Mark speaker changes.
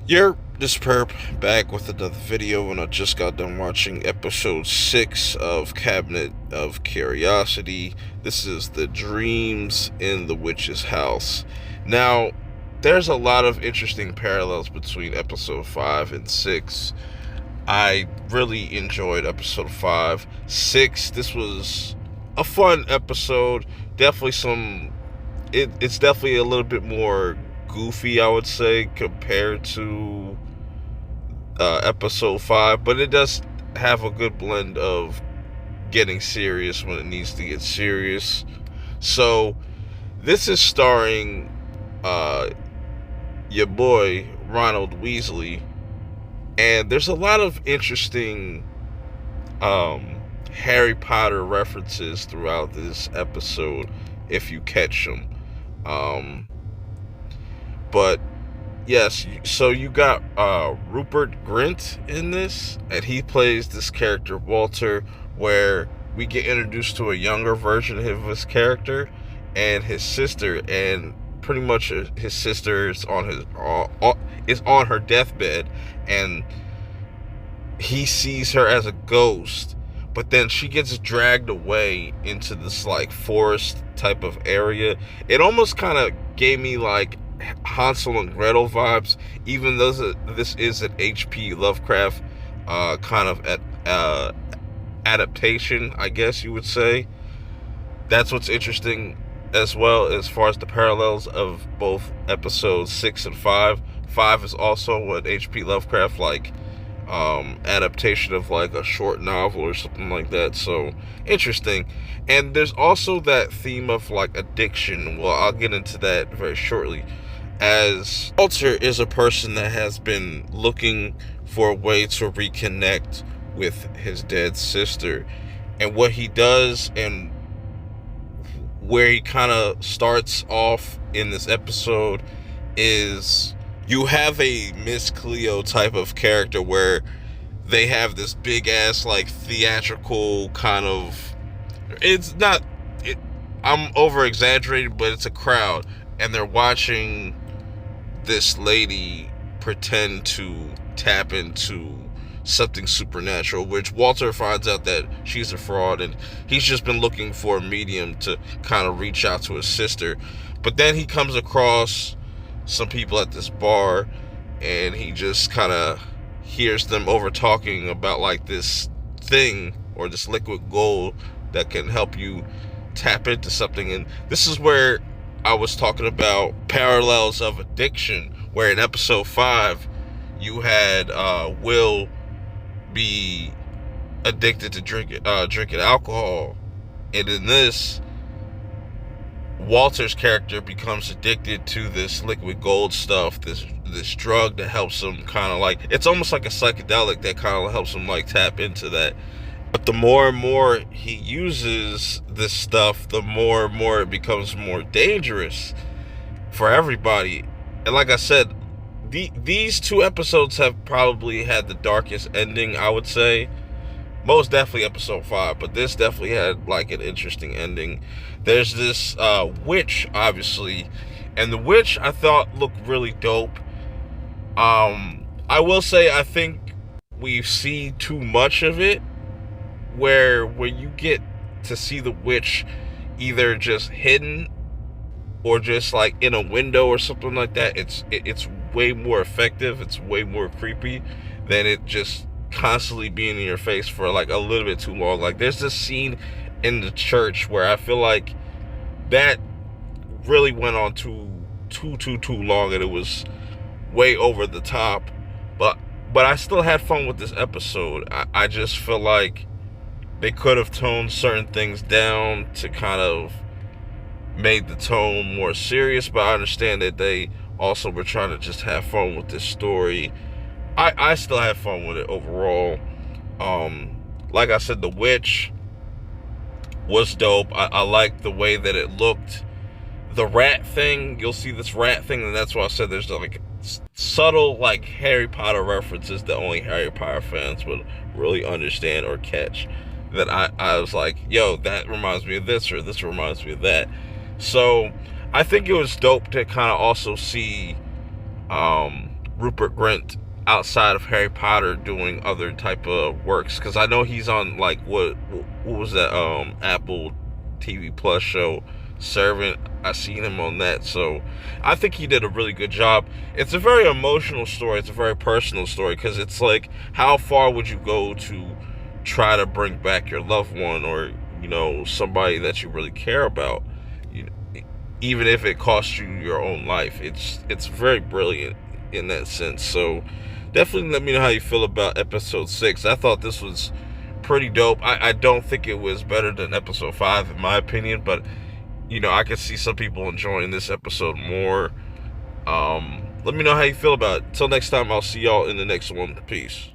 Speaker 1: You're this perp back with another video, and I just got done watching episode 6 of Cabinet of Curiosity. This is the dreams in the witch's house. Now, there's a lot of interesting parallels between episode 5 and 6. I really enjoyed episode 5. 6, this was a fun episode. Definitely it's definitely a little bit more goofy, I would say, compared to episode 5, but it does have a good blend of getting serious when it needs to get serious. So this is starring your boy Ronald Weasley, and there's a lot of interesting Harry Potter references throughout this episode if you catch them. But yes, so you got Rupert Grint in this, and he plays this character Walter, where we get introduced to a younger version of his character and his sister, and pretty much his sister is on her deathbed, and he sees her as a ghost, but then she gets dragged away into this like forest type of area. It almost kind of gave me like Hansel and Gretel vibes, even though this is an H.P. Lovecraft kind of adaptation, I guess you would say. That's what's interesting as well, as far as the parallels of both episodes 6 and 5. 5 is also an H.P. Lovecraft like adaptation of like a short novel or something like that. So interesting. And there's also that theme of like addiction. Well, I'll get into that very shortly, as Walter is a person that has been looking for a way to reconnect with his dead sister. And what he does, and where he kind of starts off in this episode, is you have a Miss Cleo type of character where they have this big ass like theatrical kind of, it's not it, I'm over exaggerating, but it's a crowd, and they're watching this lady pretend to tap into something supernatural, which Walter finds out that she's a fraud, and he's just been looking for a medium to kind of reach out to his sister. But then he comes across some people at this bar, and he just kind of hears them over talking about like this thing, or this liquid gold that can help you tap into something. And this is where I was talking about parallels of addiction, where in episode 5 you had Will be addicted to drinking alcohol, and in this, Walter's character becomes addicted to this liquid gold stuff, this drug that helps him kind of like, it's almost like a psychedelic that kind of helps him like tap into that. But the more and more he uses this stuff, the more and more it becomes more dangerous for everybody. And like I said, these two episodes have probably had the darkest ending, I would say. Most definitely episode 5, but this definitely had like an interesting ending. There's this witch, obviously, and the witch I thought looked really dope. I will say I think we see too much of it, where when you get to see the witch either just hidden or just like in a window or something like that, it's way more effective. It's way more creepy than it just constantly being in your face for like a little bit too long. Like there's this scene in the church where I feel like that really went on too long, and it was way over the top. But I still had fun with this episode. I just feel like they could have toned certain things down to kind of made the tone more serious, but I understand that they also were trying to just have fun with this story. I still had fun with it overall. Like I said, the witch was dope. I liked the way that it looked. The rat thing, you'll see this rat thing, and that's why I said there's like subtle like Harry Potter references that only Harry Potter fans would really understand or catch. That I was like, yo, that reminds me of this, or this reminds me of that. So I think it was dope to kind of also see Rupert Grint outside of Harry Potter doing other type of works, because I know he's on like what was that Apple TV Plus show Servant. I seen him on that, so I think he did a really good job. It's a very emotional story. It's a very personal story, because it's like, how far would you go to try to bring back your loved one, or somebody that you really care about, you, even if it costs you your own life. It's very brilliant in that sense. So definitely let me know how you feel about episode 6. I thought this was pretty dope. I don't think it was better than episode 5 in my opinion, but I could see some people enjoying this episode more. Let me know how you feel about it. Until next time, I'll see y'all in the next one. Peace.